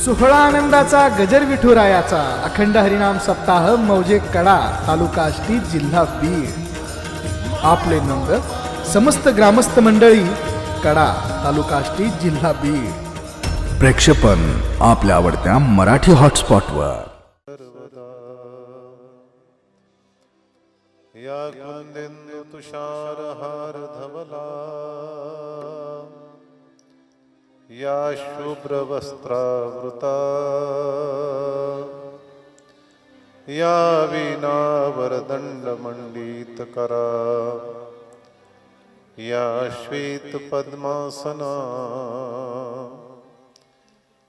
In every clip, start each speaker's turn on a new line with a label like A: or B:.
A: सोहळा आनंदाचा गजर विठुरायाचा अखंड हरिनाम सप्ताह मौजे कडा तालुका आष्टी जिल्हा बीड। आपले नंद समस्त ग्रामस्थ मंडळी कडा तालुका आष्टी जिल्हा बीड। प्रेक्षेपण आपल्या आवडत्या मराठी हॉटस्पॉटवर।
B: या कुंदेंदु तुषार हार धवला, या शुभ्र वस्त्रावृता, या वीणा वरदंड मंडित करा, या श्वेत पद्मासना,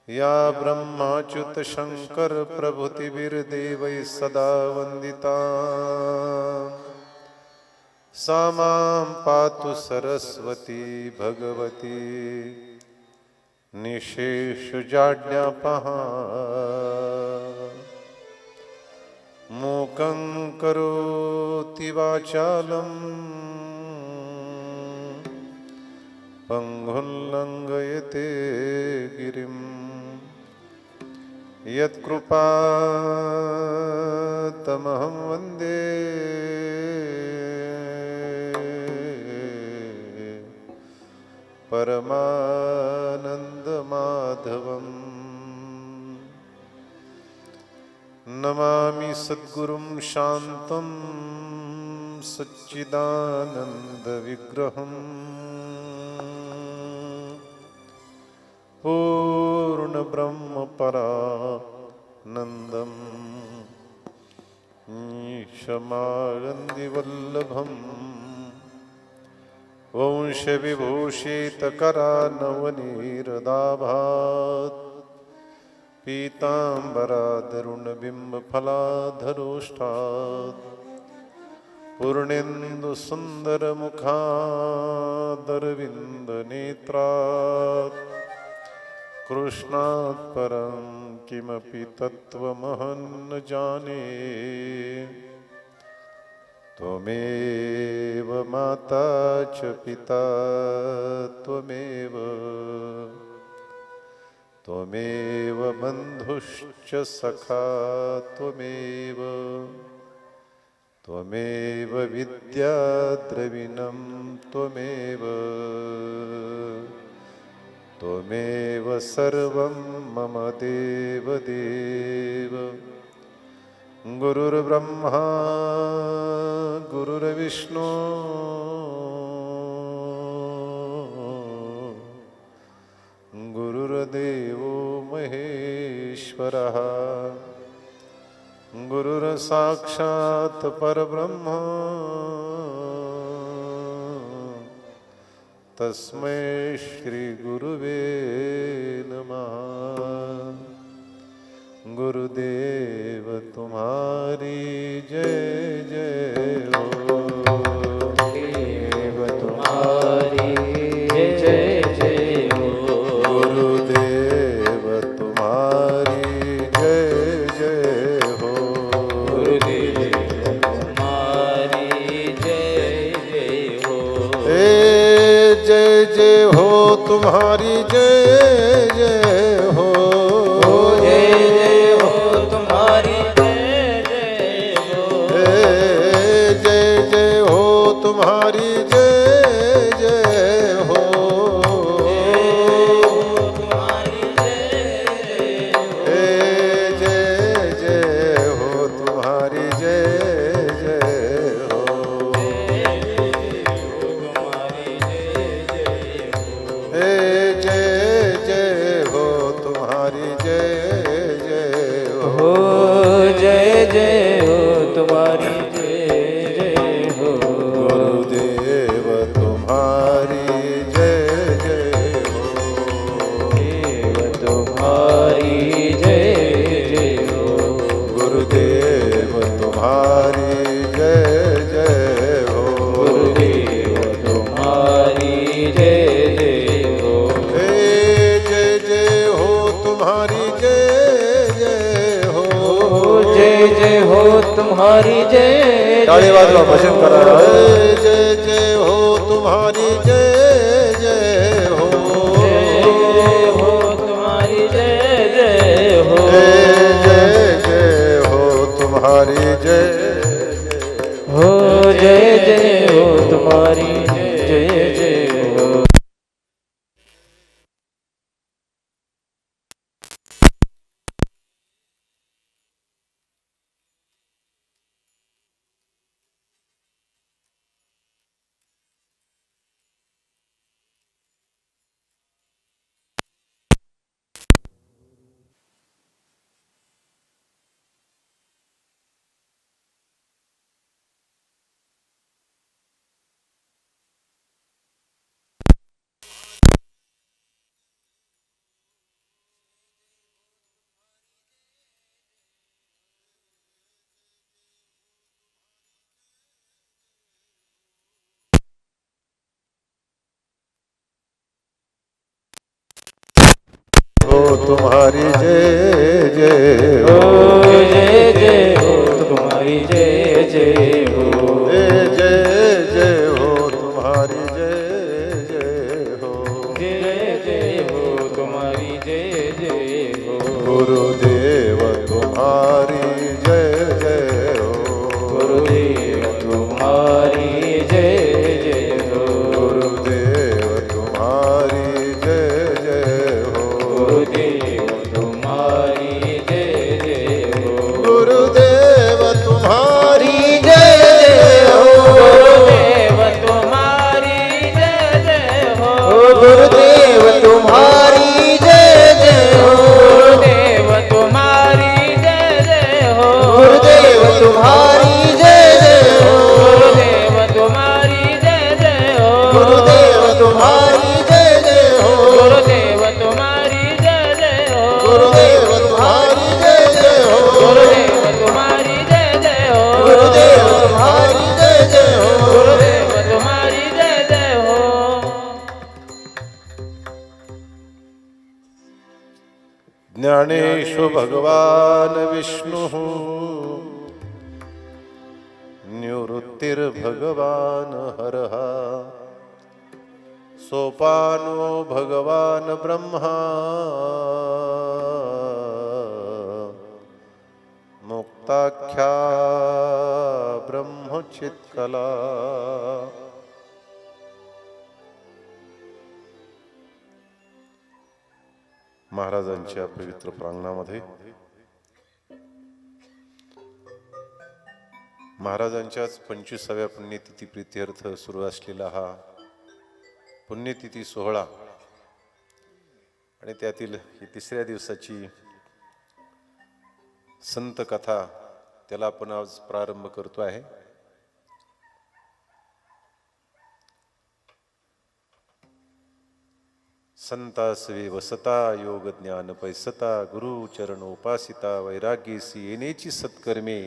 B: या ब्रह्माच्युत शंकर प्रभृतिभिर्देवैः सदा वंदिता, सा मां पातु सरस्वती भगवती निशेष जाड्यापहा। मूकं करोति वाचालं पंगुं लंघयते गिरिं, यत्कृपातमहं वन्दे परमानन्दमाधवम्। नमामि सद्गुरुं शान्तं सच्चिदानन्दविग्रहम्, पूर्णब्रह्मपरानन्दम् ईशमानन्दिवल्लभम्, वंशविभूषितकरानवनीरदाभात्, पीताम्बरादरुणबिम्बफलाधरोष्ठात्, पूर्णेन्दुसुन्दरमुखादरविन्दनेत्रात्, कृष्णात् परं किमपि तत्त्वमहं न जाने। त्वमेव माता च पिता त्वमेव, त्वमेव बन्धुश्च सखा त्वमेव, त्वमेव विद्या द्रविणं त्वमेव, त्वमेव सर्वं मम देवदेव। गुरुर्ब्रह्मा गुरुर्विष्णु गुरुर्देवो महेश्वरः, गुरुर्साक्षात् परब्रह्म तस्मै श्री गुरुवे नमः। गुरुदेव तुम्हारी जय जय हो,
C: देव तुम्हारी जय जय हो,
B: गुरुदेव तुम्हारी जय जय हो,
C: गुरुदेव तुम्हारी जय जय हो,
B: जय जय हो तुम्हारी जय जय हो, तुम्हारी जय जय हो,
C: तुम्हारी
B: जय जय हो, तुम्हारी जय जय हो, जय जय हो, तुम्हारी जय जय हो,
C: जय जय हो तुम्हारी तुम्हारी जय।
B: ताली वाजवा भजन करा। जय जय हो तुम्हारी जय जय हो,
C: जय हो तुम्हारी जय जय
B: तुम्हारी जय जय
C: हो
B: हो
C: जय जय हो तुम्हारी जय जय हो
B: जय जय हो तुम्हारी जय जय हो
C: जय जय हो तुम्हारी जय जय हो
B: गुरुदेव तुम्हारी जय जय हो
C: गुरुदेव तुम्हारी जय जय हो
B: गुरुदेव तुम्हारी जय जय हो
C: गुरुदेव तुम्हारी जय जय हो
B: गुरुदेव तुम्हारी जय जय हो
C: गुरुदेव तुम्हारी जय जय हो
B: गुरुदेव तुम्हारी जय जय हो
C: गुरुदेव तुम्हारी जय जय हो
B: गुरुदेव तुम्हारी जय जय हो
C: गुरुदेव तुम्हारी जय जय हो
B: गुरुदेव तुम्हारी जय जय हो
C: गुरुदेव तुम्हारी जय जय हो
B: गुरुदेव तुम्हारी जय जय हो
C: गुरुदेव तुम्हारी जय जय हो
B: गुरुदेव तुम्हारी जय जय हो
C: गुरुदेव तुम्हारी जय जय हो
B: ज्ञानेषु भगवान् विष्णुः निवृत्तिर्भगवान् हरः सोपानो भगवान् ब्रह्मा मुक्ताख्या ब्रह्मचित्कला महाराजांच्या पवित्र प्रांगणामध्ये महाराजांच्याच 25व्या पुण्यतिथी प्रीत्यर्थ सुरू असलेला हा पुण्यतिथी सोहळा आणि त्यातील ही 3ऱ्या दिवसाची संत कथा त्याला आपण आज प्रारंभ करतो आहे. संतासवे वसता योग ज्ञान पैसता गुरु चरण उपासिता वैराग्यसी येण्याची सत्कर्मे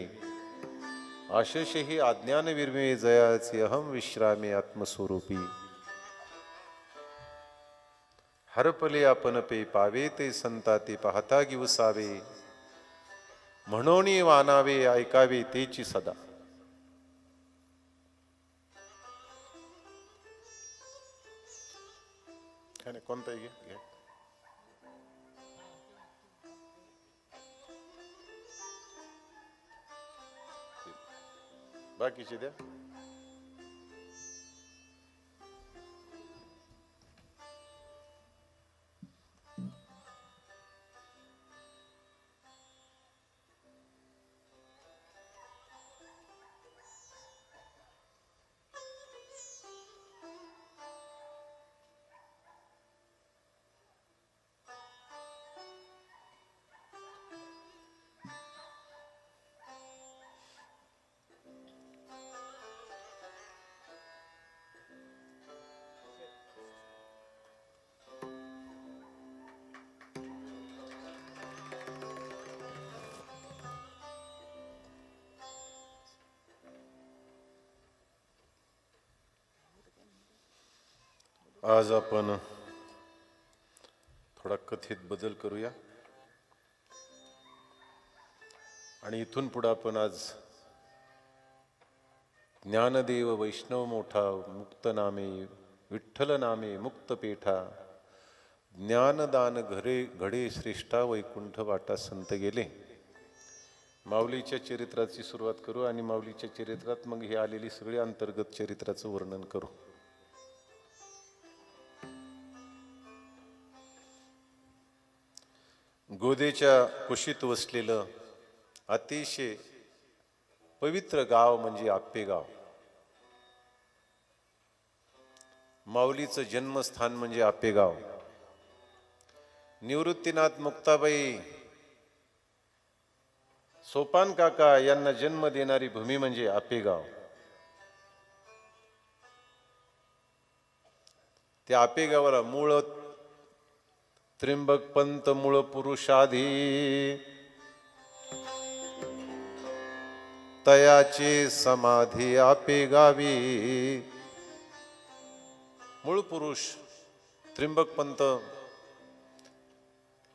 B: आशेष ही अज्ञान विर्मे जयाचे अहम विश्रामे आत्मस्वरूपी हरपले आपण पे पावे ते संता ते पाहता गिवसावे म्हणून वानावे ऐकावे तेची सदा. कोणताही घे. बाकीचे द्या. आज आपण थोडा कथेत बदल करूया आणि इथून पुढे आपण आज ज्ञानदेव वैष्णव मोठा मुक्त नामे विठ्ठल नामे मुक्त पेठा ज्ञानदान घडे श्रेष्ठा वैकुंठ वाटा संत गेले. माऊलीच्या चरित्राची सुरुवात करू आणि माऊलीच्या चरित्रात मग ही आलेली सगळी अंतर्गत चरित्राचं वर्णन करू. गोदेच्या कुशीत वसलेलं अतिशय पवित्र गाव म्हणजे आप्पेगाव. माऊलीचं जन्मस्थान म्हणजे आप्पेगाव. निवृत्तीनाथ मुक्ताबाई सोपान काका यांना जन्म देणारी भूमी म्हणजे आपेगाव. त्या आपेगावाला मूळ त्र्यंबक पंत मूळ पुरुषाधी तयाचे समाधी आपेगावी. मूळ पुरुष त्र्यंबक पंत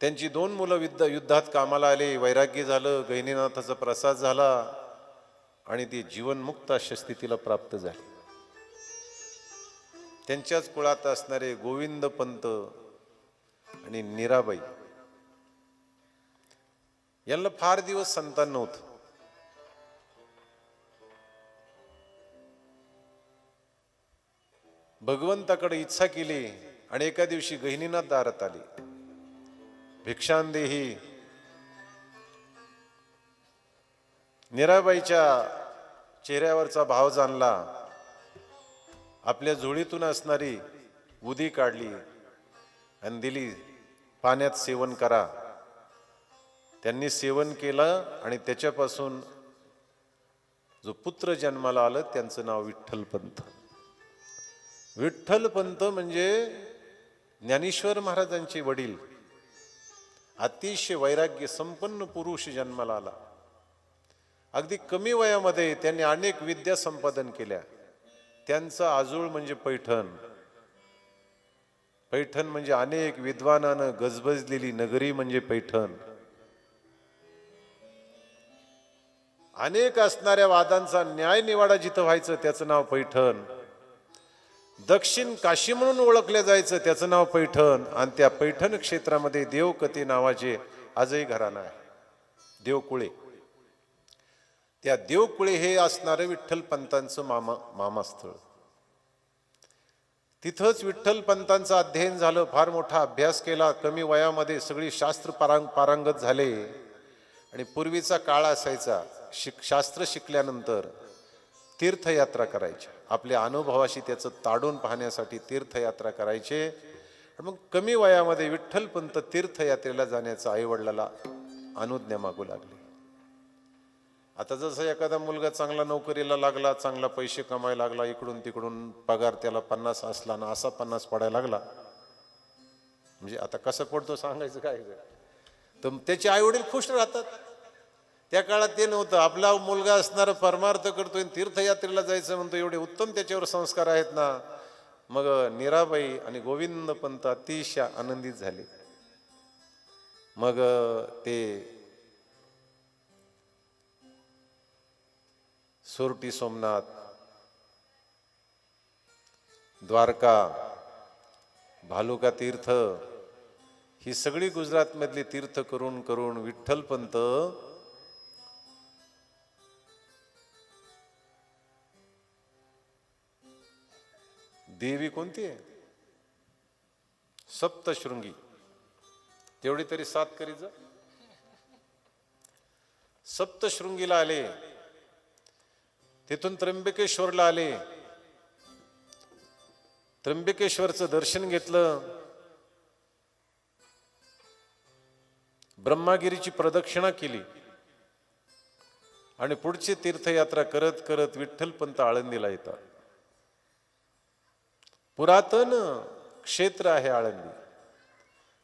B: त्यांची 2 मुलं युद्धात कामाला आले, वैराग्य झालं, गहिनीनाथाचा प्रसाद झाला आणि ती जीवनमुक्त अशा स्थितीला प्राप्त झाली. त्यांच्याच कुळात असणारे गोविंद पंत आणि मीराबाई यांना फार दिवस संतान नव्हतं. भगवंताकडे इच्छा केली आणि एका दिवशी गहिनीनाथ दारात आली. भिक्षांदेही. मीराबाईच्या चेहऱ्यावरचा भाव जाणला. आपल्या झोळीतून असणारी उदी काढली आणि दिली, पाण्यात सेवन करा. त्यांनी सेवन केलं आणि त्याच्यापासून जो पुत्र जन्माला आलं त्यांचं नाव विठ्ठलपंत. विठ्ठलपंत म्हणजे ज्ञानेश्वर महाराजांचे वडील. अतिशय वैराग्य संपन्न पुरुष जन्माला आला. अगदी कमी वयामध्ये त्यांनी अनेक विद्या संपादन केल्या. त्यांचं आजूळ म्हणजे पैठण. पैठण म्हणजे अनेक विद्वानानं गजबजलेली नगरी म्हणजे पैठण. अनेक असणाऱ्या वादांचा न्याय निवाडा जिथं व्हायचं त्याचं नाव पैठण. दक्षिण काशी म्हणून ओळखले जायचं त्याचं नाव पैठण. आणि त्या पैठण क्षेत्रामध्ये देवकते नावाचे आजही घराणं आहे, देवकुळे. त्या देवकुळे हे असणारं विठ्ठलपंतांचं मामास्थळ. तिथंच विठ्ठलपंतांचं अध्ययन झालं. फार मोठा अभ्यास केला. कमी वयामध्ये सगळी शास्त्र पारंगत झाले. आणि पूर्वीचा काळ असायचा, शास्त्र शिकल्यानंतर तीर्थयात्रा करायच्या. आपल्या अनुभवाशी त्याचं ताडून पाहण्यासाठी तीर्थयात्रा करायचे. मग कमी वयामध्ये विठ्ठलपंत तीर्थयात्रेला जाण्याचा आईवडिलाला अनुज्ञा मागू लागले. आता जसं एखादा मुलगा चांगला नोकरीला लागला, चांगला पैसे कमायला लागला, इकडून तिकडून पगार त्याला 50 असला ना असा 50 पडायला लागला, म्हणजे आता कसं पडतो सांगायचं काय. तर त्याचे आईवडील खुश राहतात. त्या काळात ते नव्हतं. आपला मुलगा असणारा परमार्थ करतोय, तीर्थयात्रेला जायचं म्हणतो, एवढे उत्तम त्याच्यावर संस्कार आहेत ना. मग मीराबाई आणि गोविंद पंत अतिशय आनंदित झाले. मग ते सोरटी सोमनाथ, द्वारका, भालुका तीर्थ ही सगळी गुजरात मधली तीर्थ करून करून विठ्ठलपंत देवी कोणती आहे सप्तशृंगी, तेवढी तरी 7 करी जा. सप्तशृंगीला आले. तिथून त्र्यंबकेश्वरला आले. त्र्यंबकेश्वरचं दर्शन घेतलं. ब्रह्मागिरीची प्रदक्षिणा केली आणि पुढची तीर्थयात्रा करत करत विठ्ठलपंत आळंदीला येतात. पुरातन क्षेत्र आहे आळंदी.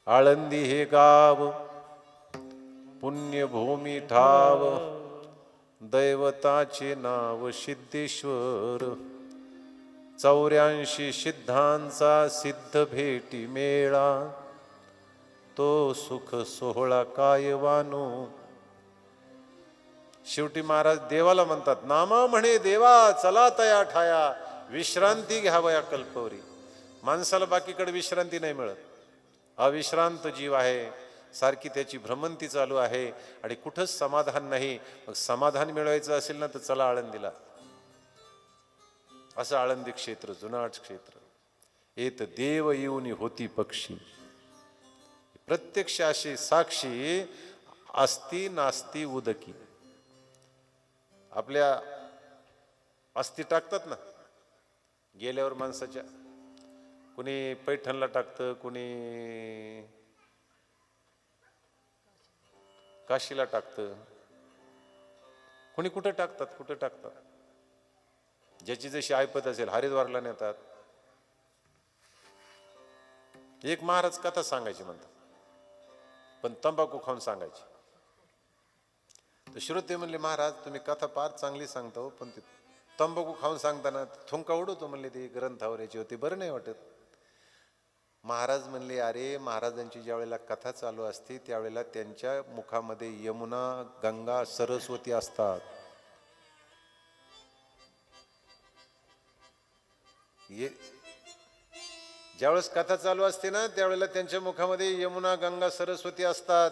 B: आळंदी हे गाव पुण्यभूमी ठाव, दैवताचे नाव सिद्धेश्वर. 84 सिद्धांचा सिद्ध भेटी मेळा, तो सुख सोहळा काय वानो. शेवटी महाराज देवाला म्हणतात, नामा म्हणे देवा चला तया ठाया, विश्रांती घ्यावया कल्पवरी. माणसाला बाकीकडे विश्रांती नाही मिळत. अविश्रांत जीव आहे, सारखी त्याची भ्रमंती चालू आहे आणि कुठंच समाधान नाही. मग समाधान मिळवायचं असेल ना तर चला आळंदीला. असं आळंदी क्षेत्र, जुनाट क्षेत्र. येत देव येऊन होती पक्षी. प्रत्यक्ष अशी साक्षी अस्ति नास्ती उदकी. आपल्या अस्थि टाकतात ना गेल्यावर माणसाच्या, कुणी पैठणला टाकतं, कुणी काशीला टाकतं, कुणी कुठं टाकतात. ज्याची जशी ऐपत असेल हरिद्वारला नेतात. एक महाराज कथा सांगायची म्हणतात, पण तंबाखू खाऊन सांगायची. तर श्रोते म्हणले, महाराज तुम्ही कथा फार चांगली सांगता हो, पण ते तंबाखू खाऊन सांगताना थुंका उडवतो म्हणले, ते ग्रंथावर याची होती, बरं नाही वाटत. महाराज म्हणले, अरे महाराजांची ज्या वेळेला कथा चालू असते त्यावेळेला त्यांच्या मुखामध्ये यमुना, गंगा, सरस्वती असतात. ज्यावेळेस कथा चालू असते ना त्यावेळेला त्यांच्या मुखामध्ये यमुना, गंगा, सरस्वती असतात.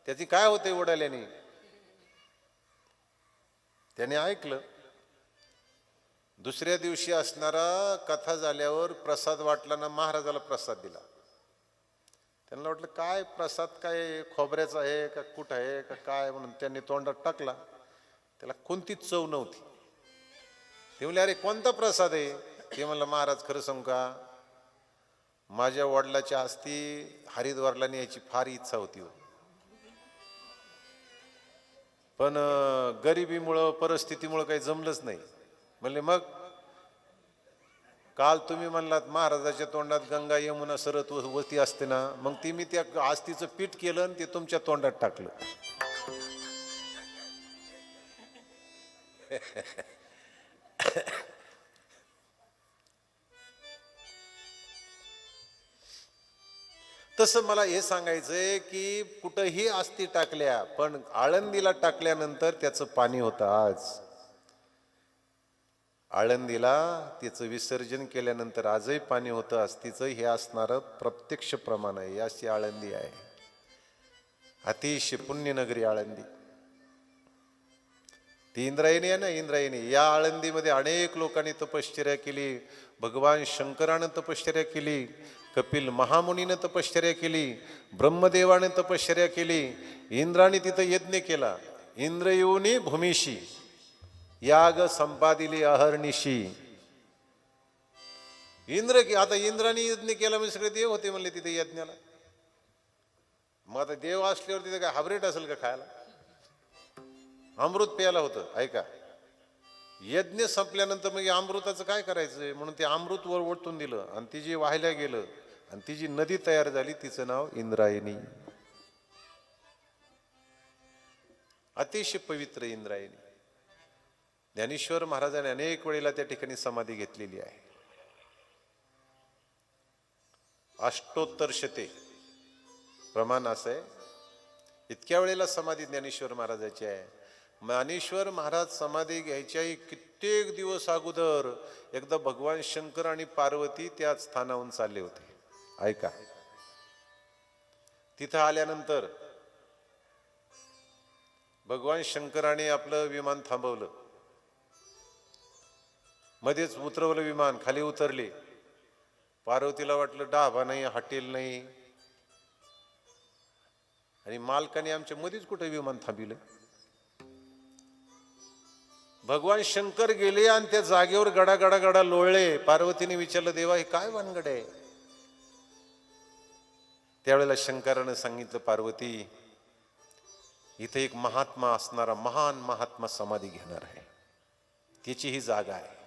B: त्याची काय होते उडाल्याने? त्याने ऐकलं. दुसऱ्या दिवशी असणारा कथा झाल्यावर प्रसाद वाटला ना, महाराजाला प्रसाद दिला. त्यांना वाटलं काय प्रसाद, काय खोबऱ्याचा आहे का कुठं आहे का काय, म्हणून त्यांनी तोंडात टाकला. त्याला कोणतीच चव नव्हती. ते म्हणले, अरे कोणता प्रसाद आहे? ते म्हणलं, महाराज खरं सांगू का, माझ्या वडिलाच्या अस्थी हरिद्वारला न्यायची फार इच्छा होती, पण गरिबीमुळं परिस्थितीमुळं काही जमलंच नाही. म्हणले, मग काल तुम्ही म्हणलात महाराजाच्या तोंडात गंगा, यमुना, सरस्वती असते ना, मग ती मी त्या आस्तीचं पीठ केलं आणि ते तुमच्या तोंडात टाकलं. तसं मला हे सांगायचंय की कुठंही आस्ती टाकल्या, पण आळंदीला टाकल्यानंतर त्याचं पाणी होतं. आज आळंदीला तिचं विसर्जन केल्यानंतर आजही पाणी होतं आस्तीचं. हे असणारं प्रत्यक्ष प्रमाण आहे. अशी आळंदी आहे. अतिशय पुण्यनगरी आळंदी. ती इंद्रायणी आहे ना, इंद्रायणी. या आळंदीमध्ये अनेक लोकांनी तपश्चर्या केली. भगवान शंकरानं तपश्चर्या केली, कपिल महामुनीनं तपश्चर्या केली, ब्रह्मदेवाने तपश्चर्या केली, इंद्राने तिथं यज्ञ केला. इंद्र येऊनी भूमिशी याग संपादिली अहर्निशी. आता इंद्राने यज्ञ केला म्हणजे सगळे देव होते म्हणले तिथे यज्ञाला. मग आता देव असल्यावर तिथे काय हाबरेट असेल का खायला? अमृत प्यायला होतं. ऐका, यज्ञ संपल्यानंतर मग अमृताचं काय करायचं म्हणून ते अमृत वर ओतून दिलं आणि ती जी वाहिल्या गेलं आणि ती जी नदी तयार झाली तिचं नाव इंद्रायणी. अतिशय पवित्र इंद्रायणी. ज्ञानेश्वर महाराजांनी अनेक वेळेला त्या ठिकाणी समाधी घेतलेली आहे. अष्टोत्तर शते प्रमाण असं आहे. इतक्या वेळेला समाधी ज्ञानेश्वर महाराजाची आहे. ज्ञानेश्वर महाराज समाधी घ्यायच्याही कित्येक दिवस अगोदर एकदा भगवान शंकर आणि पार्वती त्या स्थानाहून चालले होते. ऐका, तिथं आल्यानंतर भगवान शंकराने आपलं विमान थांबवलं. मध्येच उतरवलं विमान, खाली उतरले. पार्वतीला वाटलं डाबा नाही, हॉटेल नाही, आणि मालकाने आमच्या मध्येच कुठे विमान थांबिलं. भगवान शंकर गेले आणि त्या जागेवर गडा गडा गडा लोळले. पार्वतीने विचारलं, देवा हे काय भानगड आहे? त्यावेळेला शंकरानं सांगितलं, पार्वती इथे एक महात्मा असणारा महान महात्मा समाधी घेणार आहे, त्याची ही जागा आहे.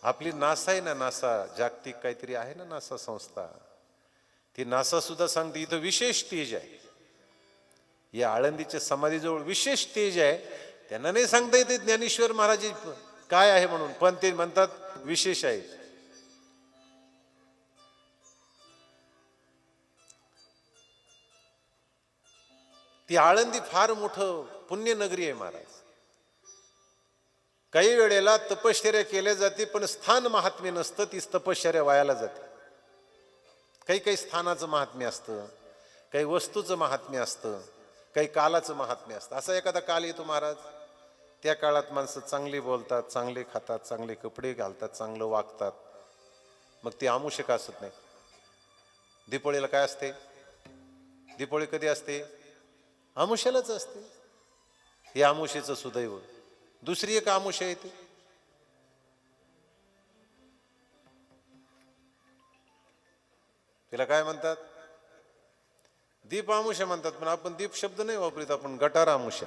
B: आपली नासा आहे ना, नासा जागतिक काहीतरी आहे ना, नासा संस्था, ती नासा सुद्धा सांगते इथं विशेष तेज आहे. या आळंदीच्या समाधीजवळ विशेष तेज आहे. त्यांना नाही सांगता येते ज्ञानेश्वर महाराज काय आहे म्हणून, पण ते म्हणतात विशेष आहे. ती आळंदी फार मोठं पुण्यनगरी आहे महाराज. काही वेळेला तपश्चर्या केल्या जाते पण स्थान महात्म्य नसतं, ती तपश्चर्या वायाला जाते. काही काही स्थानाचं महात्म्य असतं, काही वस्तूचं महात्म्य असतं, काही कालाचं महात्म्य असतं. असा एखादा काल येतो महाराज, त्या काळात माणसं चांगली बोलतात, चांगले खातात, चांगले कपडे घालतात, चांगलं वागतात, मग ती आमुष्य का असत नाही. दीपोळीला काय असते? दीपोळी कधी असते? आमुष्यालाच असते. हे आमुष्याचं सुदैव. दुसरी एक आमुष्य येते, तिला काय म्हणतात? दीप आमुष्य म्हणतात, पण आपण दीप शब्द नाही वापरीत, आपण गटार आमुष्य.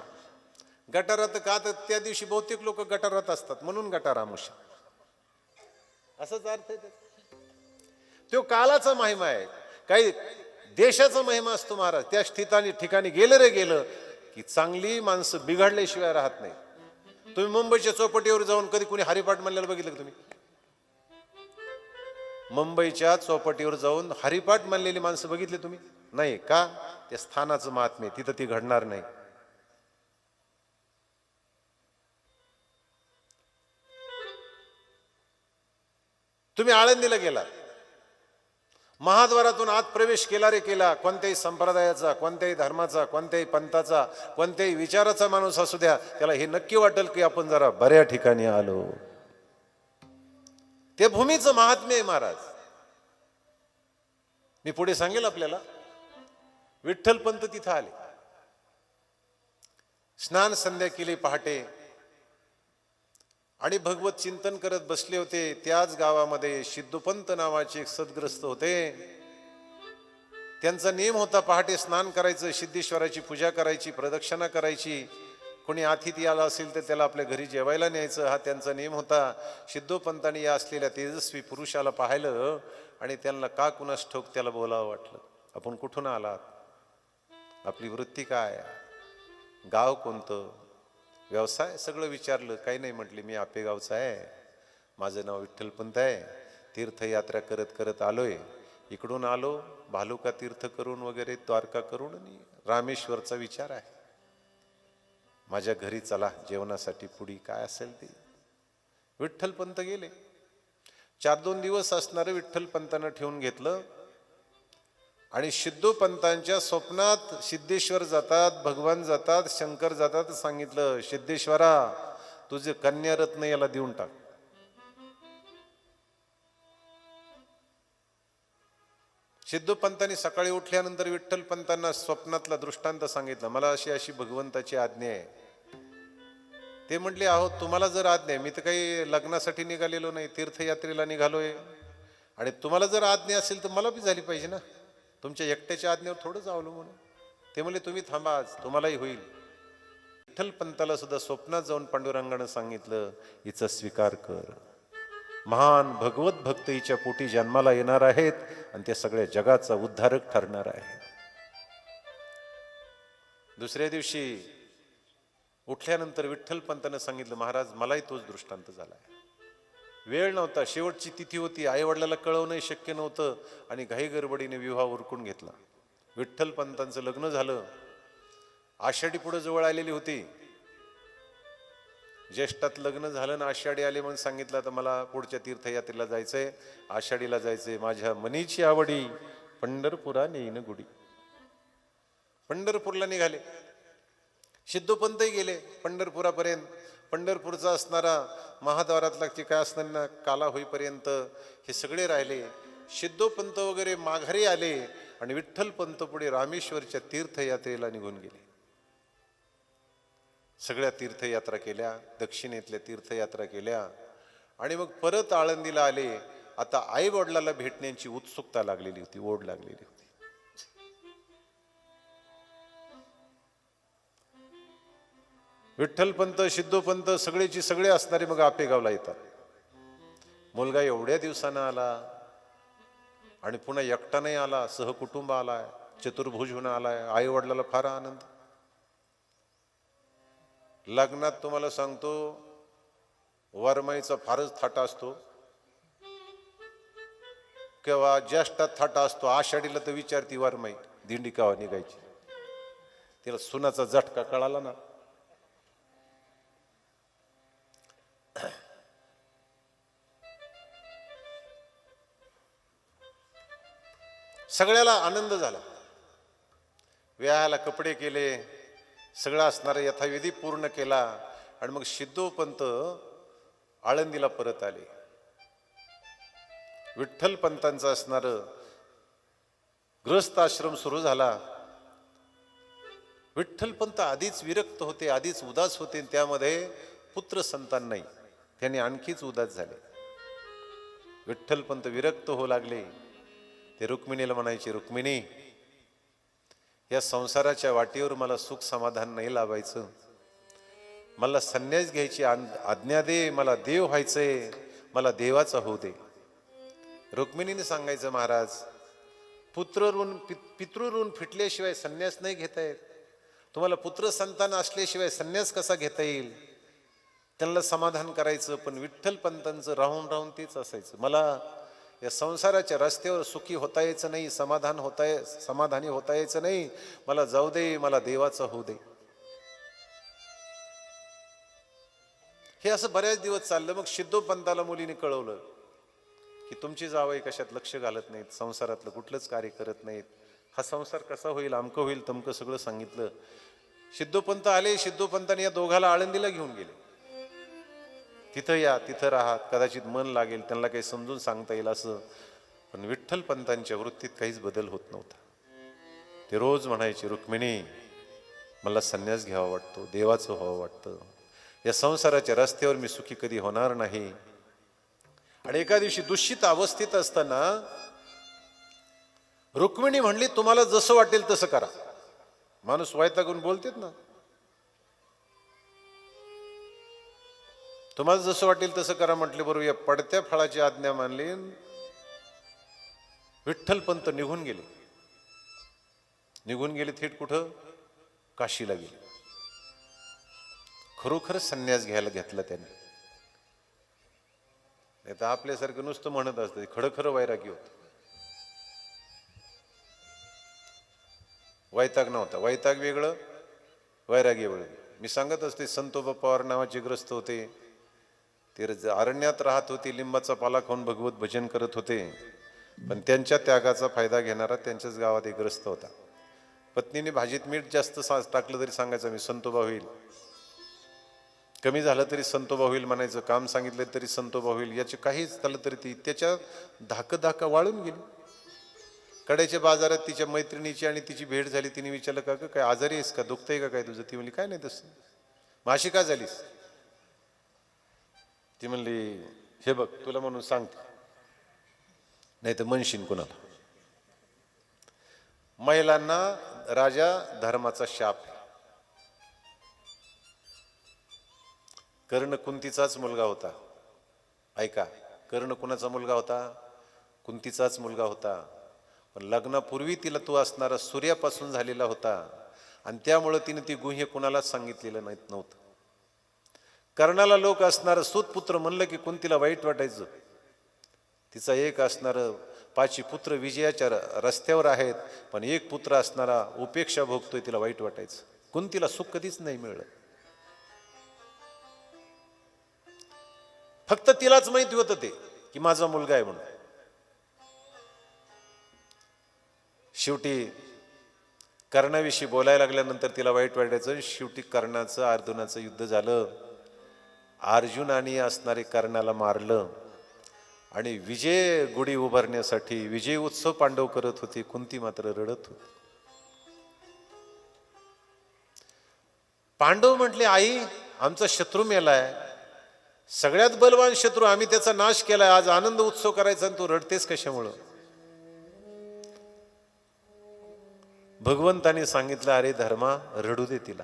B: गटारात का तर त्या दिवशी बहुतेक लोक गटारात असतात म्हणून गटार आमुष्य असाच अर्थ आहे. तो कालाचा महिमा आहे, काही देशाचा महिमा असतो महाराज. त्या ठिकाणी गेलं रे गेलं की चांगली माणसं बिघडल्याशिवाय राहत नाही. तुम्ही मुंबईच्या चौपाटीवर जाऊन कधी कुणी हरिपाठ म्हणलेलं बघितलं का तुम्ही? मुंबईच्या चौपाटीवर जाऊन हरिपाठ मानलेली माणसं बघितली तुम्ही? नाही का? त्या स्थानाचं महात्म्य तिथं ती घडणार नाही. तुम्ही आळंदीला गेला, महाद्वारातून आत प्रवेश केला रे केला, कोणत्याही संप्रदायाचा, कोणत्याही धर्माचा, कोणत्याही पंथाचा, कोणत्याही विचाराचा माणूस असू द्या, त्याला हे नक्की वाटेल की आपण जरा बऱ्या ठिकाणी आलो. ते भूमीचं महात्म्य आहे महाराज. मी पुढे सांगेल आपल्याला. विठ्ठलपंत तिथं आले, स्नान संध्या केली पहाटे आणि भगवत चिंतन करत बसले होते. त्याच गावामध्ये सिद्धोपंत नावाचे एक सद्ग्रस्त होते. त्यांचा नियम होता पहाटे स्नान करायचं, सिद्धेश्वराची पूजा करायची, प्रदक्षिणा करायची. कोणी अतिथी आला असेल तर त्याला आपल्या घरी जेवायला न्यायचं, हा त्यांचा नियम होता. सिद्धोपंतांनी या असलेल्या तेजस्वी पुरुषाला पाहिलं आणि त्यांना का कुणास ठाऊक त्याला बोलावं वाटलं. आपण कुठून आलात? आपली वृत्ती काय? गाव कोणतं? व्यवसाय? सगळं विचारलं. काही नाही म्हटले, मी आपेगावचा आहे, माझं नाव विठ्ठलपंत आहे, तीर्थयात्रा करत करत आलोय, इकडून आलो भालुका तीर्थ करून वगैरे, द्वारका करून, आणि रामेश्वरचा विचार आहे. माझ्या घरी चला जेवणासाठी, पुढी काय असेल ते. विठ्ठलपंत गेले. 4-2 दिवस असणारं विठ्ठलपंतांना ठेवून घेतलं आणि सिद्धोपंतांच्या स्वप्नात सिद्धेश्वर जातात, भगवान जातात, शंकर जातात. सांगितलं, सिद्धेश्वरा तुझे कन्यारत्न याला देऊन टाक. सिद्धोपंतांनी सकाळी उठल्यानंतर विठ्ठलपंतांना स्वप्नातला दृष्टांत सांगितला. मला अशी अशी भगवंताची आज्ञा आहे. ते म्हटले, अहो तुम्हाला जर आज्ञा आहे, मी तर काही लग्नासाठी निघालेलो नाही, तीर्थयात्रेला निघालोय, आणि तुम्हाला जर आज्ञा असेल तर मला बी झाली पाहिजे ना, तुमच्या एकट्याच्या आज्ञेवर थोडंच अवलंबून. ते म्हणले, तुम्ही थांबा, आज तुम्हालाही होईल. विठ्ठलपंताला सुद्धा स्वप्नात जाऊन पांडुरंगानं सांगितलं, हिचा स्वीकार कर. महान भगवत भक्त हिच्या पोटी जन्माला येणार आहेत आणि ते सगळ्या जगाचा उद्धारक ठरणार आहे. दुसऱ्या दिवशी उठल्यानंतर विठ्ठलपंतानं सांगितलं, महाराज मलाही तोच दृष्टांत झालाय. वेळ नव्हता, शेवटची तिथी होती, आई वडिलाला कळवणंही शक्य नव्हतं आणि घाई गडबडीने विवाह उरकून घेतला. विठ्ठलपंतांचं लग्न झालं. आषाढी पुढे जवळ आलेली होती. ज्येष्ठात लग्न झालं ना, आषाढी आले म्हणून सांगितलं, तर मला पुढच्या तीर्थयात्रेला जायचंय, आषाढीला जायचंय, माझ्या मनीची आवडी पंढरपुरा नेईन गुडी. पंढरपूरला निघाले. सिद्धोपंतही गेले पंढरपुरापर्यंत. पंढरपूरचा असणारा महाद्वारातला ते काय असताना काला होईपर्यंत हे सगळे राहिले. सिद्धोपंत वगैरे माघारी आले आणि विठ्ठलपंत पुढे रामेश्वरच्या तीर्थयात्रेला निघून गेले. सगळ्या तीर्थयात्रा केल्या, दक्षिणेतल्या तीर्थयात्रा केल्या आणि मग परत आळंदीला आले. आता आई वडिलाला भेटण्याची उत्सुकता लागलेली होती, ओढ लागलेली होती. विठ्ठलपंत, सिद्धोपंत सगळेची सगळे असणारे मग आपेगावला येतात. मुलगा एवढ्या दिवसानं आला आणि पुन्हा एकटा नाही आला, सहकुटुंब आलाय, चतुर्भुज होऊन आलाय. आई वडिलाला फार आनंद. लग्नात तुम्हाला सांगतो वरमाईचा फारच थाटा असतो किंवा ज्येष्ठात थाटा असतो. आषाढीला तर विचारती वरमाई दिंडी कावा निघायची. तिला सुनाचा झटका कळाला ना. सगळ्याला आनंद झाला. व्याहाला कपडे केले, सगळं असणारा यथाविधी पूर्ण केला आणि मग सिद्धोपंत आळंदीला परत आले. विठ्ठलपंतांचा असणारं गृहस्थ आश्रम सुरू झाला. विठ्ठलपंत आधीच विरक्त होते, आधीच उदास होते, त्यामध्ये पुत्र संतान नाही, त्यांनी आणखीच उदास झाले. विठ्ठलपंत विरक्त होऊ लागले. ते रुक्मिणीला म्हणायचे, रुक्मिणी या संसाराच्या वाटेवर मला सुख समाधान नाही लावायचं, मला संन्यास घ्यायची आज्ञा दे, मला देव व्हायचंय, मला देवाचा होऊ दे. रुक्मिणीने सांगायचं, महाराज पितृऋण फिटल्याशिवाय संन्यास नाही घेता येत, तुम्हाला पुत्र संतान असल्याशिवाय संन्यास कसा घेता येईल. त्यांना समाधान करायचं, पण विठ्ठलपंतांचं राहून राहून तेच असायचं, मला या संसाराच्या रस्त्यावर सुखी होता यायचं नाही, समाधानी होता यायचं नाही. मला जाऊ दे, मला देवाचं होऊ दे. हे असं बऱ्याच दिवस चाललं. मग सिद्धोपंताला मुलीने कळवलं की तुमची जावई कशात लक्ष घालत नाहीत, संसारातलं कुठलंच कार्य करत नाहीत, हा संसार कसा होईल, अमकं होईल, तमकं सगळं सांगितलं. सिद्धोपंत आले. सिद्धोपंताने या दोघाला आळंदीला घेऊन गेले. तिथं या, तिथं राहा, कदाचित मन लागेल, त्यांना काही समजून सांगता येईल असं. पण विठ्ठल पंतांच्या वृत्तीत काहीच बदल होत नव्हता. ते रोज म्हणायचे, रुक्मिणी मला संन्यास घ्यावा वाटतो, देवाचं व्हावं वाटतं, या संसाराच्या रस्त्यावर मी सुखी कधी होणार नाही. आणि एका दिवशी दुष्यित अवस्थेत असताना रुक्मिणी म्हणली, तुम्हाला जसं वाटेल तसं करा. माणूस वैतागून बोलतेत ना, तुम्हाला जसं वाटेल तसं करा म्हटले बरोबर. या पडत्या फळाची आज्ञा मानली. विठ्ठलपंत निघून गेले. निघून गेले थेट कुठं? काशीला गेले. खरोखर संन्यास घ्यायला घेतला त्याने. नाही तर आपल्यासारखं नुसतं म्हणत असतं, खरं वैरागी होत. वैताग नव्हता. वैताग वेगळं, वैरागी वेगळं. मी सांगत असते, संतोबा पवार नावाचे ग्रस्त होते. ते अरण्यात राहत होते, लिंबाचा पाला खाऊन भगवत भजन करत होते. पण त्यांच्या त्यागाचा फायदा घेणारा त्यांच्याच गावात एक ग्रस्त होता. पत्नीने भाजीत मीठ जास्त टाकलं तरी सांगायचं मी संतोबा होईल, कमी झालं तरी संतोबा होईल म्हणायचं, काम सांगितलं तरी संतोबा होईल. याचे काहीच झालं तरी ती त्याच्या धाका वाळून गेली. कड्याच्या बाजारात तिच्या मैत्रिणीची आणि तिची भेट झाली. तिने विचारलं, का काय आजारी आहेस का, दुखतंय का काय तुझं? ती म्हणली, काय नाही तसं. माशी का झालीस? ती म्हणली, हे बघ तुला म्हणून सांगते, नाही तर म्हणशीन कुणाला. महिलांना राजा धर्माचा शाप. कर्ण कुंतीचाच मुलगा होता. ऐका, कर्ण कुणाचा मुलगा होता? कुंतीचाच मुलगा होता. पण लग्नापूर्वी तिला तो असणारा सूर्यापासून झालेला होता आणि त्यामुळे तिने ती गुह्य कुणालाच सांगितलेलं नव्हतं. कर्णाला लोक असणारं सूतपुत्र म्हणलं की कुंतीला वाईट वाटायचं. तिचा एक असणारं 5 पुत्र विजयाच्या रस्त्यावर आहेत, पण एक पुत्र असणारा उपेक्षा भोगतोय, तिला वाईट वाटायचं. कुंतीला सुख कधीच नाही मिळलं. फक्त तिलाच माहिती होतं ते की माझा मुलगा आहे म्हणून. शेवटी कर्णाविषयी बोलायला लागल्यानंतर तिला वाईट वाटायचं. शेवटी कर्णाचं अर्जुनाचं युद्ध झालं. अर्जुनाने असणारे कर्णाला मारलं आणि विजय गुढी उभारण्यासाठी विजय उत्सव पांडव करत होते. कुंती मात्र रडत होती. पांडव म्हटले, आई आमचा शत्रू मेलाय, सगळ्यात बलवान शत्रू, आम्ही त्याचा नाश केलाय, आज आनंद उत्सव करायचा आणि तू रडतेस कशामुळं? भगवंताने सांगितलं, अरे धर्मा रडू दे तिला.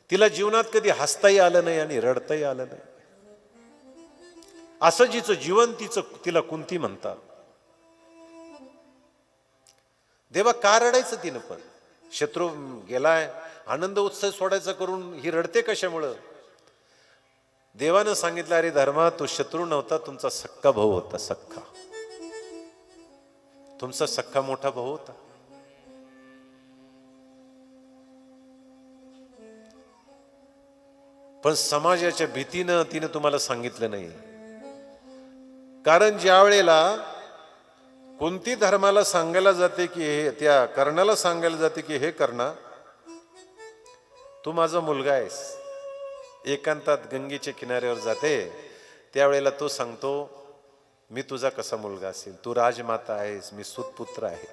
B: तिला जीवनात कधी हसताही आलं नाही आणि रडताही आलं नाही. असं जिचं जीवन तिला कुंती म्हणतात. देवा का रडायचं तिनं? पण शत्रू गेलाय, आनंद उत्सव सोडायचा करून ही रडते कशामुळं? देवानं सांगितलं, अरे धर्मा तो शत्रू नव्हता, तुमचा सख्खा भाऊ होता. सख्खा, तुमचा सख्खा मोठा भाऊ होता. पण समाजाच्या भीतीनं तिनं तुम्हाला सांगितलं नाही. कारण ज्या वेळेला कोणती धर्माला सांगायला जाते की हे, त्या कर्णाला सांगायला जाते की हे कर्णा तू माझा मुलगा आहेस, एकांतात गंगेच्या किनाऱ्यावर जाते, त्यावेळेला तो सांगतो मी तुझा कसा मुलगा असेल, तू राजमाता आहेस, मी सूतपुत्र आहे.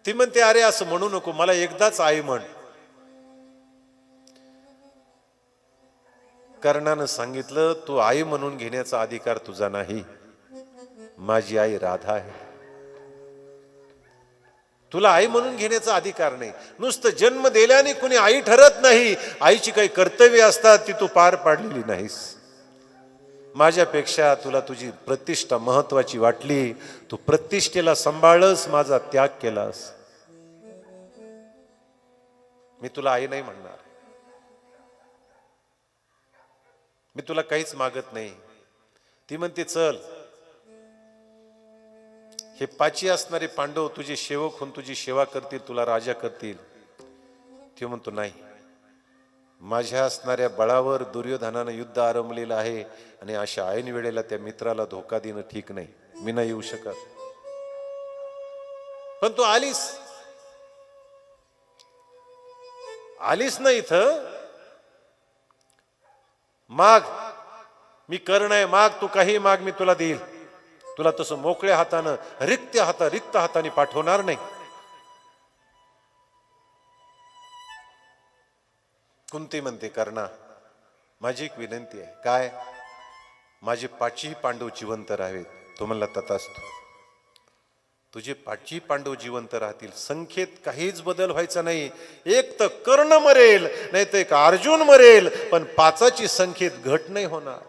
B: ती म्हणते, अरे असं म्हणू नको, मला एकदाच आई म्हण. कर्णानं सांगितलं, तू आई म्हणून घेण्याचा अधिकार तुझा नाही. माझी आई राधा आहे, तुला आई म्हणून घेण्याचा अधिकार नाही. नुसतं जन्म दिल्याने कुणी आई ठरत नाही. आईची काही कर्तव्य असतात ती तू पार पाडलेली नाहीस. माझ्यापेक्षा तुला तुझी प्रतिष्ठा महत्वाची वाटली, तू प्रतिष्ठेला सांभाळस, माझा त्याग केलास. मी तुला आई नाही म्हणणार. मी तुला काहीच मागत नाही. ती म्हणते चल. हे पाची असणारे पांडव तुझे सेवक होऊन तुझी सेवा करतील, तुला राजा करतील. ते म्हणतो नाही, माझ्या असणाऱ्या बळावर दुर्योधनानं युद्ध आरंभलेलं आहे आणि अशा ऐन वेळेला त्या मित्राला धोका देणं ठीक नाही, मी नाही येऊ शकत. पण तू आलीस ना इथं, माग, मी कर्ण आहे, माग, तू काही माग, मी तुला देईल. तुला तसं मोकळ्या हातानं रिक्त हाताने पाठवणार नाही. कुंती म्हणते कर्णा, माझी एक विनंती आहे. काय? माझे पाचही पांडव जिवंत राहावेत. तो म्हणला तथास्तु. तुझे पाचही पांडव जिवंत राहतील, संख्येत काहीच बदल व्हायचा नाही. एक तर कर्ण मरेल, नाही तर एक अर्जुन मरेल, पण पाचाची संख्येत घट नाही होणार.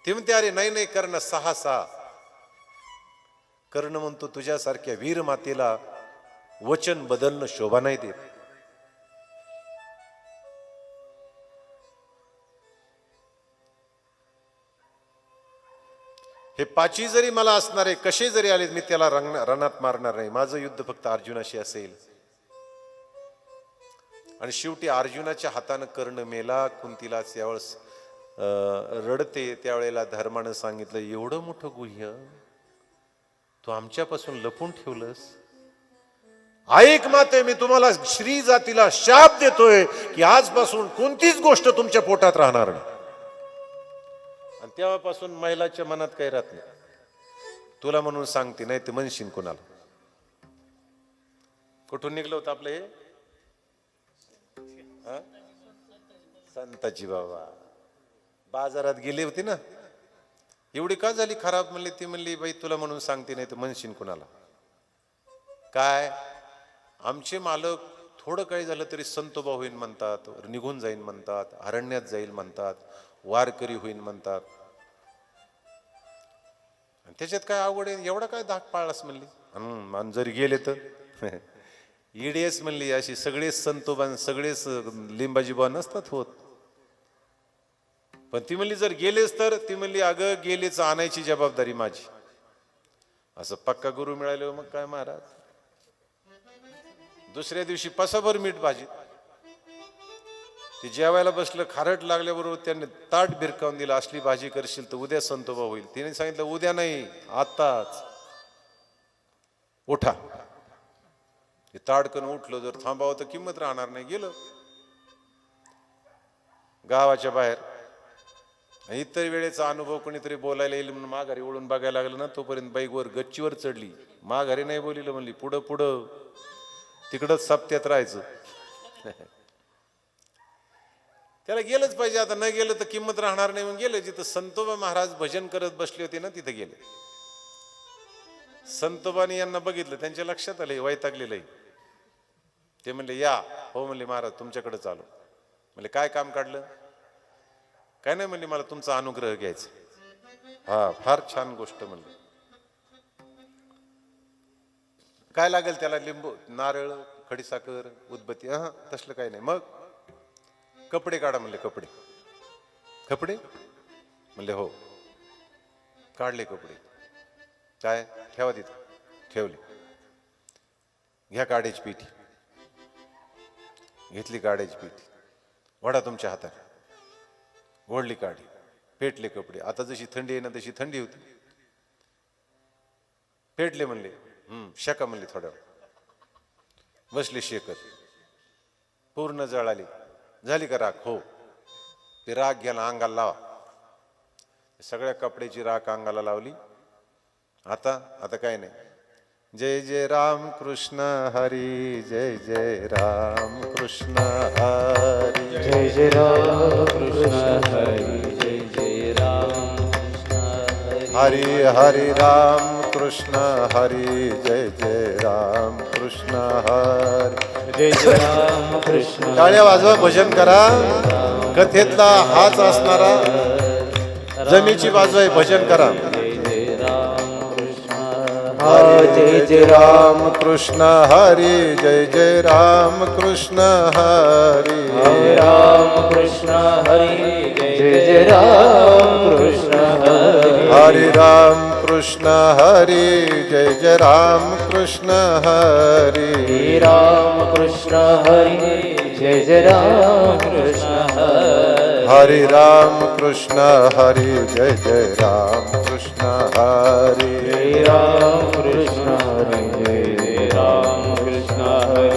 B: ते म्हणते अरे नाही कर्ण, 6. कर्ण म्हणतो तुझ्यासारख्या वीर मातेला वचन बदलणं शोभा नाही देत. हे पाची जरी मला असणारे कसे जरी आले, मी त्याला रणात मारणार नाही. माझं युद्ध फक्त अर्जुनाशी असेल. आणि शेवटी अर्जुनाच्या हातानं कर्ण मेला. कुंतीला त्यावेळेस रडते. त्यावेळेला धर्मानं सांगितलं, एवढं मोठं गुह्य तू आमच्यापासून लपून ठेवलंस. ऐक माते, मी तुम्हाला श्री जातीला शाप देतोय की आजपासून कोणतीच गोष्ट तुमच्या पोटात राहणार नाही. आणि तेव्हापासून महिलाच्या मनात काही राहत नाही. तुला म्हणून सांगते, नाही ते म्हणशील कोणाला. कुठून निघलं होतं आपलं हे? संताची बाबा बाजारात गेली होती ना, एवढी का झाली खराब म्हणली. ती म्हणली बाई तुला म्हणून सांगते, नाही तर म्हणशील कुणाला. काय? आमचे मालक थोडं काही झालं तरी संतोबा होईन म्हणतात, निघून जाईन म्हणतात, अरण्यात जाईल म्हणतात, वारकरी होईन म्हणतात. त्याच्यात काय अवघड आहे? एवढा काय धाक पाळलास म्हणली. आणि जर गेले तर ईडीएस म्हणली, अशी सगळेच संतोबा सगळेच लिंबाजीबा नसतात होत. पण ती म्हणली जर गेलेच तर, ती म्हणली अगं गेलेच आणायची जबाबदारी माझी. असं पक्का गुरु मिळाले मग काय महाराज. दुसऱ्या दिवशी पसाभर मीठ भाजी. ती जेवायला बसलं, खारट लागल्याबरोबर त्यांनी ताट बिरकावून दिलं, असली भाजी करशील तर उद्या संतोबा होईल. तिने सांगितलं उद्या नाही, आताच उठा. ताडकन उठलं, जर थांबावं तर किंमत राहणार नाही. गेलं गावाच्या बाहेर. इतर वेळेचा अनुभव कोणीतरी बोलायला येईल म्हणून माघारी ओळून बघायला लागलं ना, तोपर्यंत बाईक वर गच्चीवर चढली. माघारी नाही बोलिलं, म्हणली पुढं पुढं तिकडंच सप्त्यात राहायचं. त्याला गेलंच पाहिजे. आता न गेलं तर किंमत राहणार नाही. मग गेलं. जिथं संतोबा महाराज भजन करत बसले होते ना, तिथे गेले. संतोबाने यांना बघितलं, त्यांच्या लक्षात आलं वैतागलेलं आहे. ते म्हणले या. हो म्हणले महाराज तुमच्याकडे चालू. म्हणले काय काम काढलं? काय नाही म्हणले, मला तुमचा अनुग्रह घ्यायचा. हा फार छान गोष्ट म्हणलं. काय लागेल त्याला? लिंबू, नारळ, खडीसाखर, उदबत्ती? हा तसलं काही नाही. मग कपडे काढा म्हणले. कपडे म्हणले हो. काढले कपडे. काय? ठेवा तिथं. ठेवले. घ्या काड्याची पिठी. घेतली काड्याची पिठी. वडा तुमच्या हातात. ओढली काढी. पेटले कपडे. आता जशी थंडी आहे ना तशी थंडी होती. पेटले म्हणले. शेका म्हणले. थोड्या बसले शेकत. पूर्ण जळाली. झाली का राख? हो. ते राख घ्यायला अंगाला लावा. सगळ्या कपड्याची राख अंगाला लावली. आता काय नाही. जय जय राम कृष्ण हरी, जय जय राम कृष्ण हरी,
C: जय जय राम कृष्ण हरी, जय जय राम कृष्ण हरी,
B: हरी हरी राम कृष्ण हरी, जय जय राम कृष्ण हरी,
C: जय जय राम कृष्ण.
B: टाळ्या वाजवा, भजन करा. कथेतला हाच असणारा जमीची बाजू आहे. भजन करा.
C: जय जय राम कृष्ण जय जय राम
B: कृष्ण हरी जय जय राम कृष्ण हरी
C: हरे राम कृष्ण हरी जय जय राम कृष्ण हरी
B: हरे राम कृष्ण हरी जय जय राम कृष्ण हरी
C: हरे राम कृष्ण हरी जय जय राम कृष्ण हरी
B: हरे राम कृष्ण हरी जय जय राम कृष्ण हरी
C: हरे राम कृष्ण हरी जय जय राम कृष्ण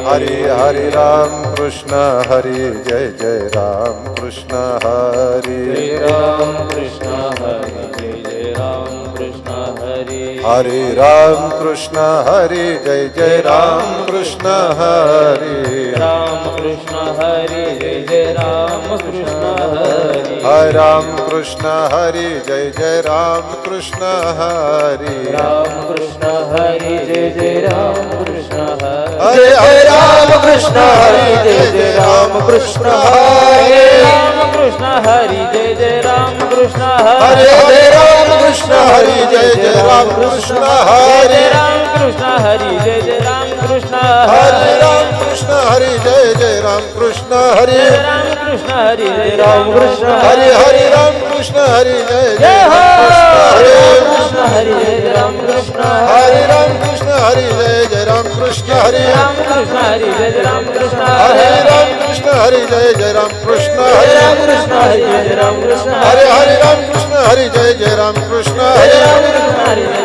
C: हरी
B: हरे राम कृष्ण हरी जय जय राम कृष्ण हरी
C: हरे राम कृष्ण हरी जय जय राम कृष्ण हरी
B: हरे राम कृष्ण हरी जय जय राम कृष्ण हरी
C: राम कृष्ण हरी जय जय राम कृष्ण हरी
B: हरे राम कृष्ण हरी जय जय राम कृष्ण हरी
C: राम कृष्ण हरी जय जय राम कृष्ण हरी
B: हरे हरे राम कृष्ण हरी जय जय राम कृष्ण हरी
C: राम कृष्ण हरी जय जय राम कृष्ण
B: हरे हरे राम कृष्ण हरी जय जय राम कृष्ण हरी
C: राम कृष्ण हरी जय जय राम कृष्ण
B: हरे राम कृष्ण हरी जय जय राम कृष्ण हरी
C: राम कृष्ण हरी जय राम कृष्ण
B: हरे हरे राम कृष्ण हरी जय जय राम कृष्ण हरी
C: कृष्ण हरी जय राम कृष्ण
B: हरे राम कृष्ण हरी जय जय राम कृष्ण हरी
C: राम कृष्ण हरी जय राम कृष्ण
B: हरे राम कृष्ण हरी जय जय राम कृष्ण हरी
C: राम कृष्ण हरी जय राम कृष्ण
B: हरे हरे राम कृष्ण हरी जय जय राम कृष्ण हरी
C: हरी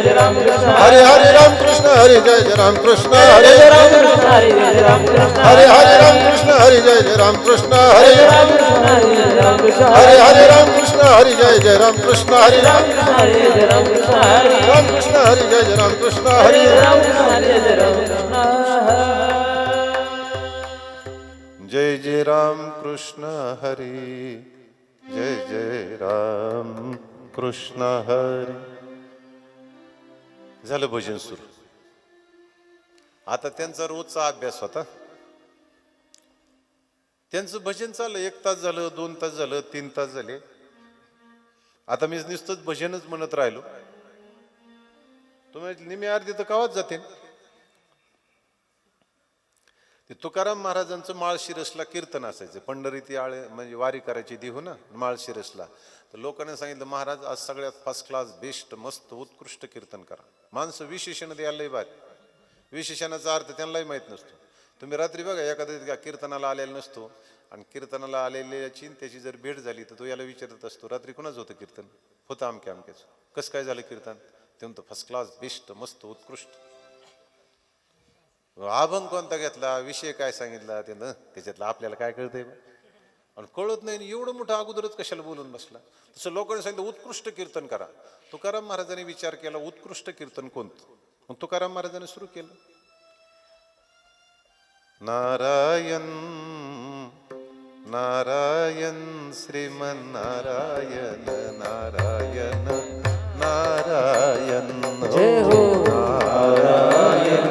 C: जय राम कृष्ण
B: हरे हरे राम कृष्ण हरी जय जय राम कृष्ण हरी
C: राम कृष्ण हरी जय राम कृष्ण
B: हरे हरे राम कृष्ण हरी जय जय राम कृष्ण हरी
C: राम कृष्ण हरी जय राम कृष्ण
B: हरे हरे राम कृष्ण हरी जय जय राम कृष्ण हरी
C: राम कृष्ण हरी जय राम कृष्ण हरी
B: राम कृष्ण हरी जय जय राम कृष्ण हरी
C: राम कृष्ण हरी जय राम कृष्ण
B: जय जय राम कृष्ण हरी जय जय राम कृष्ण हरी. झालं भजन सुरू. आता त्यांचा रोजचा अभ्यास होता. त्यांचं भजन चाललं 1 तास झालं, 2 तास झालं, 3 तास झाले. आता मी नुसतंच भजनच म्हणत राहिलो. तुम्ही निम्मी अर्धी तर कावाच जाते. ते तुकाराम महाराजांचं माळशिरसला कीर्तन असायचं. पंढरीती आळे म्हणजे वारी करायची देऊ ना माळशिरसला. तर लोकांनी सांगितलं महाराज आज सगळ्यात फर्स्ट क्लास बेस्ट मस्त उत्कृष्ट कीर्तन करा. माणसं विशेषण द्यायलाही भारी. विशेषणाचा अर्थ त्यांनाही माहीत नसतो. तुम्ही रात्री बघा एखाद्या कीर्तनाला आलेला नसतो आणि कीर्तनाला आलेल्याची त्याची जर भेट झाली तर तो याला विचारत असतो रात्री कोणाच होतं कीर्तन. होतं अमक्या अमक्याच. कसं काय झालं कीर्तन. ते म्हणतो फर्स्ट क्लास बेस्ट मस्त उत्कृष्ट. अभंग कोणता घेतला विषय काय सांगितला त्यानं त्याच्यातलं आपल्याला काय कळतंय आणि कळत नाही. एवढं मोठं अगोदरच कशाला बोलून बसला. तसं लोकांनी सांगितलं उत्कृष्ट कीर्तन करा. तुकाराम महाराजांनी विचार केला उत्कृष्ट कीर्तन कोणतं. मग तुकाराम महाराजांनी सुरू केलं नारायण नारायण श्रीमन्नारायण नारायण नारायण
C: जय हो नारायण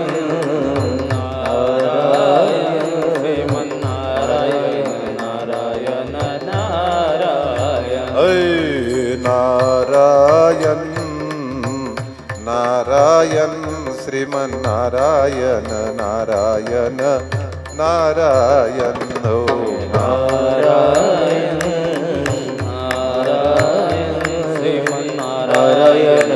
C: नारायण श्रीमन्नारायण नारायण नारायण
B: नारायण नारायण श्रीमन्नारायण नारायण नारायण
C: नारायण नारायण श्रीमन्नारायण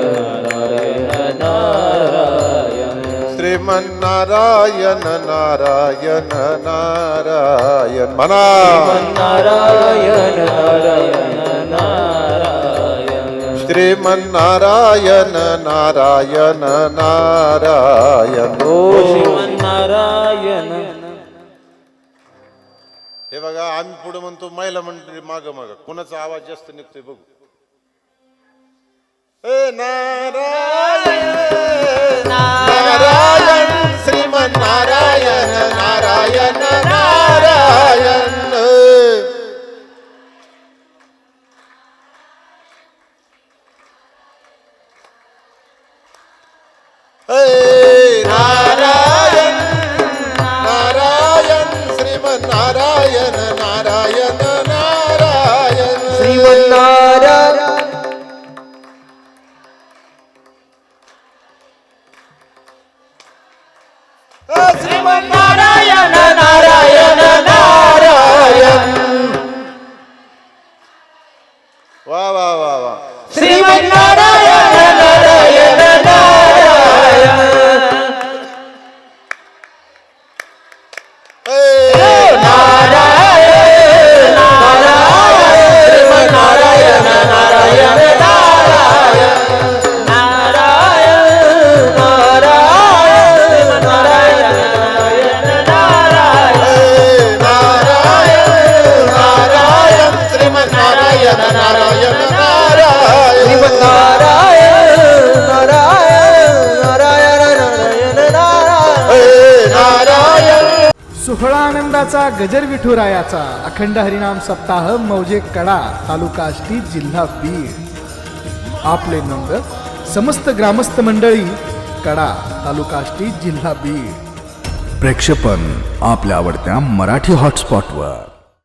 C: नारायण नारायण
B: श्रीमन्नारायण नारायण नारायण म्हणा
C: नारायण नारायण नारायण
B: श्रीमन्नारायण नारायण नारायण
C: श्रीमन्नारायण.
B: हे बघा आम्ही पुढे म्हणतो महिला मंडळी माग माग कोणाचा आवाज जास्त निघतोय बघू. नारायण नारायण श्रीमन्नारायण नारायण नारायण नारायण नारायण श्रीमन्नारायण नारायण नारायण
C: श्रीमन्नारायण नारायण नारायण नारायण
B: वा वा वा वा.
C: श्रीमन्नारायण नारायण नारायण
A: सोहळा आनंदाचा गजर विठुरायाचा अखंड हरिनाम सप्ताह मौजे कडा तालुका आष्टी जिल्हा बीड. आपले नम्र समस्त ग्रामस्थ मंडळी कडा तालुका आष्टी जिल्हा बीड.
D: प्रेक्षेपण आपल्या आवडत्या मराठी हॉटस्पॉटवर.